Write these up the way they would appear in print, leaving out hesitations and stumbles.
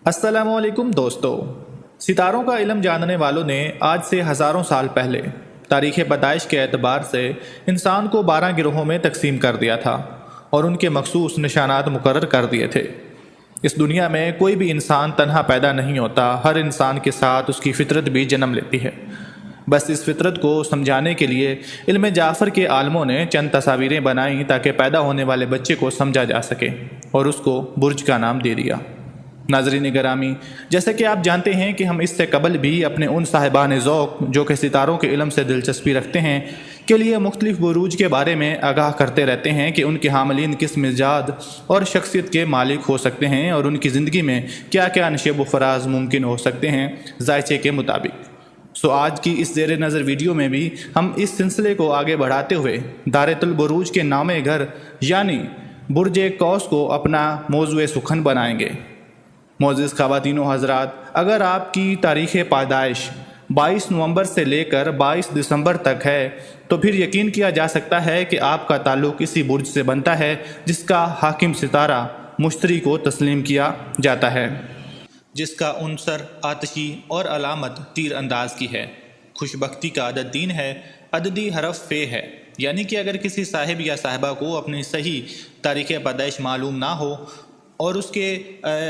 अस्सलाम वालेकुम दोस्तों। सितारों का इल्म जानने वालों ने आज से हज़ारों साल पहले तारीख़ पैदाइश के एतबार से इंसान को 12 गिरोहों में तकसीम कर दिया था और उनके मखसूस निशानात मुकर्रर कर दिए थे। इस दुनिया में कोई भी इंसान तन्हा पैदा नहीं होता, हर इंसान के साथ उसकी फ़ितरत भी जन्म लेती है। बस इस फितरत को समझाने के लिए इल्म जाफ़र के आलमों ने चंद तस्वीरें बनाईं ताकि पैदा होने वाले बच्चे को समझा जा सके और उसको बुर्ज का नाम दे दिया। नाज़रीन गिरामी, जैसे कि आप जानते हैं कि हम इससे कबल भी अपने उन साहिबान ज़ौक़ जो कि सितारों के इल्म से दिलचस्पी रखते हैं के लिए मुख्तलिफ़ बुरूज के बारे में आगाह करते रहते हैं कि उनके हामिलीन किस मिजाज और शख्सियत के मालिक हो सकते हैं और उनकी ज़िंदगी में क्या क्या नशेब व फराज मुमकिन हो सकते हैं ज़ायचे के मुताबिक। आज की इस ज़ेर नज़र वीडियो में भी हम इस सिलसिले को आगे बढ़ाते हुए दारतुल बुरूज के नामे घर यानी बुर्ज कौस को अपना मौज़ूए सुखन बनाएंगे। मोअज़्ज़िज़ ख़वातीन व हज़रात, अगर आपकी तारीख़ पैदाइश 22 नवंबर से लेकर 22 दिसंबर तक है तो फिर यकीन किया जा सकता है कि आपका ताल्लुक़ इसी बुर्ज से बनता है जिसका हाकिम सितारा मुश्तरी को तस्लीम किया जाता है, जिसका उनसर आतशी और अलामत तीर अंदाज की है। खुशबख्ती का अदद 3 है, अददी हरफ फ़े है, यानी कि अगर किसी साहिब या साहिबा को अपनी सही तारीख़ पैदाइश मालूम ना हो और उसके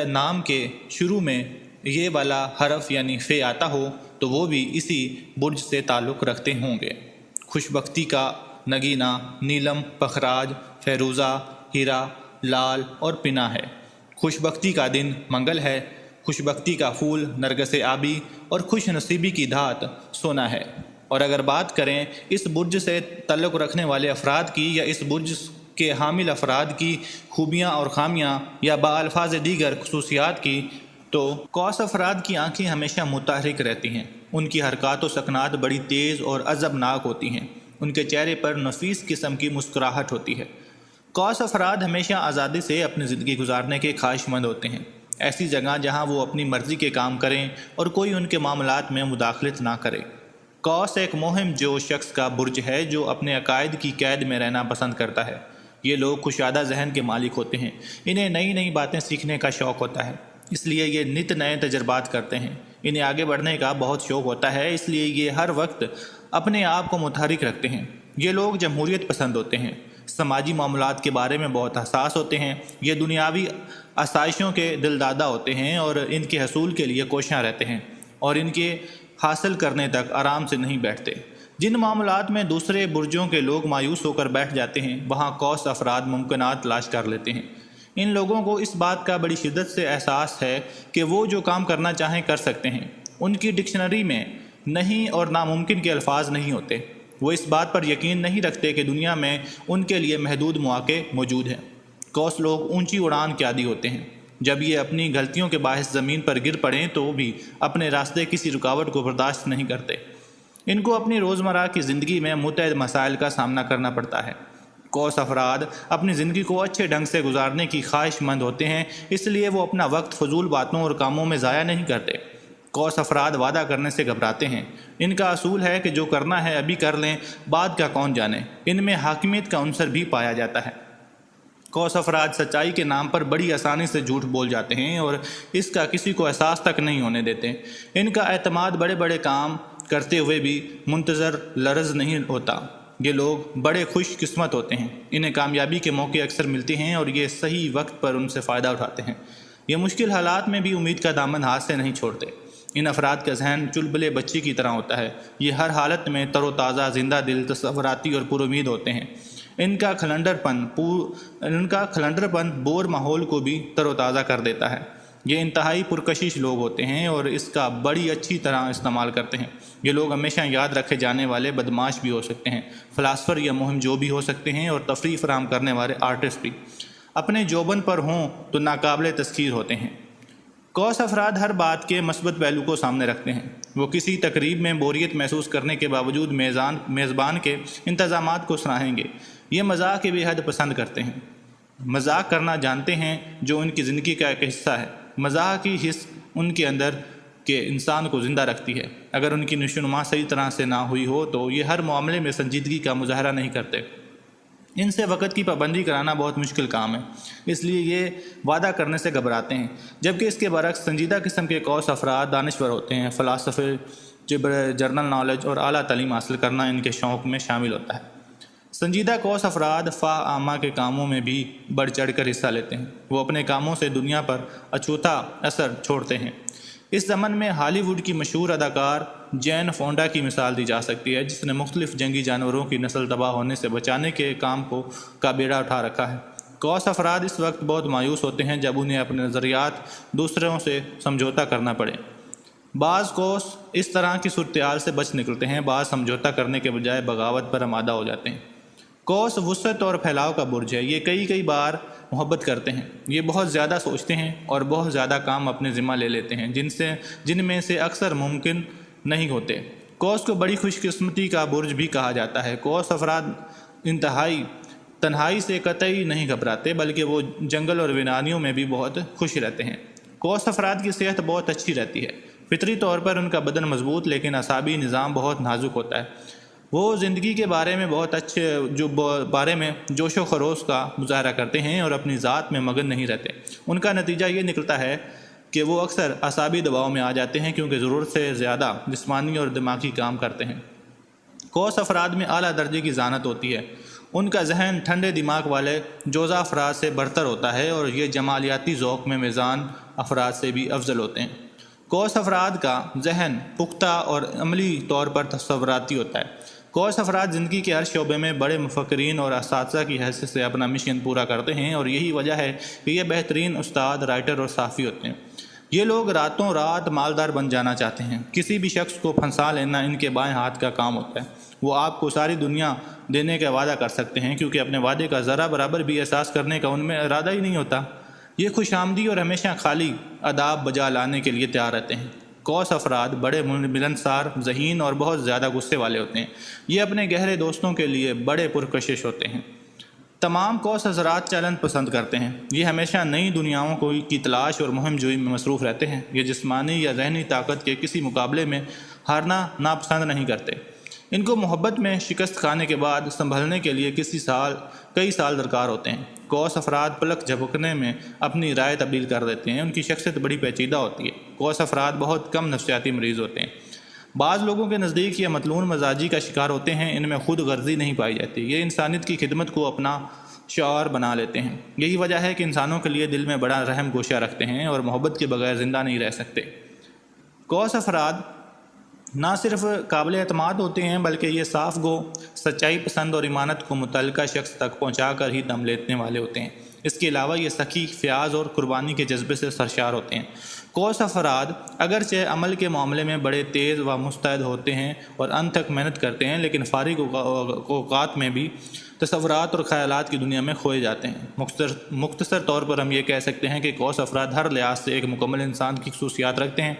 नाम के शुरू में ये वाला हरफ यानी फ़े आता हो तो वो भी इसी बुर्ज से ताल्लुक़ रखते होंगे। खुशबख्ती का नगीना नीलम, पखराज, फ़ैरूज़ा, हीरा, लाल और पिना है। खुशबख्ती का दिन मंगल है। खुशबख्ती का फूल नरगस आबी और खुश नसीबी की धात सोना है। और अगर बात करें इस बुर्ज से ताल्लुक़ रखने वाले अफराद की या इस बुर्ज के हामिल अफराद की खूबियाँ और खामियाँ या बाअल्फाज़ दीगर खसूसियात की, तो कौस अफराद की आँखें हमेशा मुतहरिक रहती हैं। उनकी हरकत व सकनात बड़ी तेज़ और अज़बनाक होती हैं। उनके चेहरे पर नफीस किस्म की मुस्कुराहट होती है। कौस अफराद हमेशा आज़ादी से अपनी ज़िंदगी गुजारने के ख्वाहिशमंद होते हैं, ऐसी जगह जहाँ वो अपनी मर्ज़ी के काम करें और कोई उनके मामलात में मुदाखलत ना करे। कौस एक मुहिम जो शख्स का बुर्ज है जो अपने अकायद की कैद में रहना पसंद करता है। ये लोग खुशादा जहन के मालिक होते हैं। इन्हें नई नई बातें सीखने का शौक़ होता है, इसलिए ये नित नए तजर्बात करते हैं। इन्हें आगे बढ़ने का बहुत शौक़ होता है, इसलिए ये हर वक्त अपने आप को मुतहरिक रखते हैं। ये लोग जमहूरियत पसंद होते हैं, समाजी मामलात के बारे में बहुत हसास होते हैं। ये दुनियावी आसाइशों के दिलदादा होते हैं और इनके हसूल के लिए कोशियाँ रहते हैं और इनके हासिल करने तक आराम से नहीं बैठते। जिन मामलात में दूसरे बुर्जों के लोग मायूस होकर बैठ जाते हैं, वहाँ कौस अफराद मुमकिनात तलाश कर लेते हैं। इन लोगों को इस बात का बड़ी शिद्दत से एहसास है कि वो जो काम करना चाहें कर सकते हैं। उनकी डिक्शनरी में नहीं और नामुमकिन के अल्फाज नहीं होते। वो इस बात पर यकीन नहीं रखते कि दुनिया में उनके लिए महदूद मौके मौजूद हैं। कौस लोग ऊंची उड़ान के आदी होते हैं। जब ये अपनी गलतियों के बाहिस ज़मीन पर गिर पड़ें तो भी अपने रास्ते किसी रुकावट को बर्दाश्त नहीं करते। इनको अपनी रोज़मर्रा की ज़िंदगी में मुतअद्दिद मसाइल का सामना करना पड़ता है। कौस अफराद अपनी ज़िंदगी को अच्छे ढंग से गुजारने की ख्वाहिशमंद होते हैं, इसलिए वो अपना वक्त फजूल बातों और कामों में ज़ाया नहीं करते। कौस अफराद वादा करने से घबराते हैं। इनका असूल है कि जो करना है अभी कर लें, बाद का कौन जाने। इनमें हाकिमियत का अंसर भी पाया जाता है। कौस अफराद सच्चाई के नाम पर बड़ी आसानी से झूठ बोल जाते हैं और इसका किसी को एहसास तक नहीं होने देते। इनका एतमाद बड़े बड़े काम करते हुए भी मुंतज़र लरज़ नहीं होता। ये लोग बड़े खुश किस्मत होते हैं। इन्हें कामयाबी के मौके अक्सर मिलते हैं और ये सही वक्त पर उनसे फ़ायदा उठाते हैं। ये मुश्किल हालात में भी उम्मीद का दामन हाथ से नहीं छोड़ते। इन अफराद का जहन चुलबुले बच्ची की तरह होता है। ये हर हालत में तरोताज़ा, जिंदा दिल, तसव्वुराती और पुरुमीद होते हैं। इनका खलंडरपन बोर माहौल को भी तरोताज़ा कर देता है। ये इंतहाई पुरकशिश लोग होते हैं और इसका बड़ी अच्छी तरह इस्तेमाल करते हैं। ये लोग हमेशा याद रखे जाने वाले बदमाश भी हो सकते हैं, फ़िलासफ़र या मुहिम जो भी हो सकते हैं और तफरीह फराहम करने वाले आर्टिस्ट भी। अपने जोबन पर हों तो नाकाबिल तस्खीर होते हैं। कौस अफराद हर बात के मस्बत पहलू को सामने रखते हैं। वो किसी तकरीब में बोरियत महसूस करने के बावजूद मेज़बान के इंतज़ामात को सराहेंगे। ये मज़ाक के बेहद पसंद करते हैं। मज़ाक करना जानते हैं जो उनकी ज़िंदगी का एक हिस्सा है। मज़ाक की हिस्स उनके अंदर के इंसान को ज़िंदा रखती है। अगर उनकी नशोनुमा सही तरह से ना हुई हो तो ये हर मामले में संजीदगी का मुजाहरा नहीं करते। ان سے وقت کی پابندی کرانا بہت مشکل کام ہے، اس لیے یہ وعدہ کرنے سے گھبراتے ہیں، جبکہ اس کے برعکس سنجیدہ قسم کے کوس افراد دانشور ہوتے ہیں۔ فلاسفے، جرنل نالج اور اعلیٰ تعلیم حاصل کرنا ان کے شوق میں شامل ہوتا ہے۔ سنجیدہ کوس افراد فاہ عامہ کے کاموں میں بھی بڑھ چڑھ کر حصہ لیتے ہیں۔ وہ اپنے کاموں سے دنیا پر اچھوتا اثر چھوڑتے ہیں۔ اس ضمن میں ہالی ووڈ کی مشہور اداکار جین فونڈا کی مثال دی جا سکتی ہے، جس نے مختلف جنگی جانوروں کی نسل تباہ ہونے سے بچانے کے کام کا بیڑا اٹھا رکھا ہے۔ کوس افراد اس وقت بہت مایوس ہوتے ہیں جب انہیں اپنے نظریات دوسروں سے سمجھوتا کرنا پڑے۔ بعض کوس اس طرح کی صورتحال سے بچ نکلتے ہیں، بعض سمجھوتا کرنے کے بجائے بغاوت پر آمادہ ہو جاتے ہیں۔ کوس وسعت اور پھیلاؤ کا برج ہے، یہ کئی بار محبت کرتے ہیں، یہ بہت زیادہ سوچتے ہیں اور بہت زیادہ کام اپنے ذمہ لے لیتے ہیں جن میں سے اکثر ممکن نہیں ہوتے۔ کوس کو بڑی خوش قسمتی کا برج بھی کہا جاتا ہے۔ کوس افراد تنہائی سے قطعی نہیں گھبراتے، بلکہ وہ جنگل اور ویرانیوں میں بھی بہت خوش رہتے ہیں۔ کوس افراد کی صحت بہت اچھی رہتی ہے، فطری طور پر ان کا بدن مضبوط لیکن اعصابی نظام بہت نازک ہوتا ہے۔ وہ زندگی کے بارے میں جوش و خروش کا مظاہرہ کرتے ہیں اور اپنی ذات میں مگن نہیں رہتے۔ ان کا نتیجہ یہ نکلتا ہے کہ وہ اکثر اعصابی دباؤ میں آ جاتے ہیں کیونکہ ضرورت سے زیادہ جسمانی اور دماغی کام کرتے ہیں۔ کوس افراد میں اعلیٰ درجے کی ذہانت ہوتی ہے۔ ان کا ذہن ٹھنڈے دماغ والے جوزا افراد سے برتر ہوتا ہے اور یہ جمالیاتی ذوق میں میزان افراد سے بھی افضل ہوتے ہیں۔ کوس افراد کا ذہن پختہ اور عملی طور پر تصوراتی ہوتا ہے۔ کوس افراد زندگی کے ہر شعبے میں بڑے مفکرین اور اساتذہ کی حیثیت سے اپنا مشن پورا کرتے ہیں، اور یہی وجہ ہے کہ یہ بہترین استاد، رائٹر اور صحافی ہوتے ہیں۔ یہ لوگ راتوں رات مالدار بن جانا چاہتے ہیں۔ کسی بھی شخص کو پھنسا لینا ان کے بائیں ہاتھ کا کام ہوتا ہے۔ وہ آپ کو ساری دنیا دینے کا وعدہ کر سکتے ہیں کیونکہ اپنے وعدے کا ذرا برابر بھی احساس کرنے کا ان میں ارادہ ہی نہیں ہوتا۔ یہ خوش آمدی اور ہمیشہ خالی آداب بجا لانے کے لیے تیار رہتے ہیں۔ کوس افراد بڑے ملنسار، ذہین اور بہت زیادہ غصے والے ہوتے ہیں۔ یہ اپنے گہرے دوستوں کے لیے بڑے پرکشش ہوتے ہیں۔ تمام کوس حضرات چیلنج پسند کرتے ہیں۔ یہ ہمیشہ نئی دنیاؤں کی تلاش اور مہم جوئی میں مصروف رہتے ہیں۔ یہ جسمانی یا ذہنی طاقت کے کسی مقابلے میں ہارنا ناپسند نہیں کرتے۔ ان کو محبت میں شکست کھانے کے بعد سنبھلنے کے لیے کئی سال درکار ہوتے ہیں۔ کوس افراد پلک جھپکنے میں اپنی رائے تبدیل کر دیتے ہیں۔ ان کی شخصیت بڑی پیچیدہ ہوتی ہے۔ کوس افراد بہت کم نفسیاتی مریض ہوتے ہیں۔ بعض لوگوں کے نزدیک یہ مطلون مزاجی کا شکار ہوتے ہیں۔ ان میں خود غرضی نہیں پائی جاتی۔ یہ انسانیت کی خدمت کو اپنا شعار بنا لیتے ہیں۔ یہی وجہ ہے کہ انسانوں کے لیے دل میں بڑا رحم گوشہ رکھتے ہیں اور محبت کے بغیر زندہ نہیں رہ سکتے۔ کوس افراد نہ صرف قابل اعتماد ہوتے ہیں بلکہ یہ صاف گو، سچائی پسند اور ایمانت کو متعلقہ شخص تک پہنچا کر ہی دم لینے والے ہوتے ہیں۔ اس کے علاوہ یہ سخی، فیاض اور قربانی کے جذبے سے سرشار ہوتے ہیں۔ کوس افراد اگرچہ عمل کے معاملے میں بڑے تیز و مستعد ہوتے ہیں اور انت تک محنت کرتے ہیں، لیکن فارغ اوقات میں بھی تصورات اور خیالات کی دنیا میں کھوئے جاتے ہیں۔ مختصر طور پر ہم یہ کہہ سکتے ہیں کہ کوس افراد ہر لحاظ سے ایک مکمل انسان کی خصوصیات رکھتے ہیں۔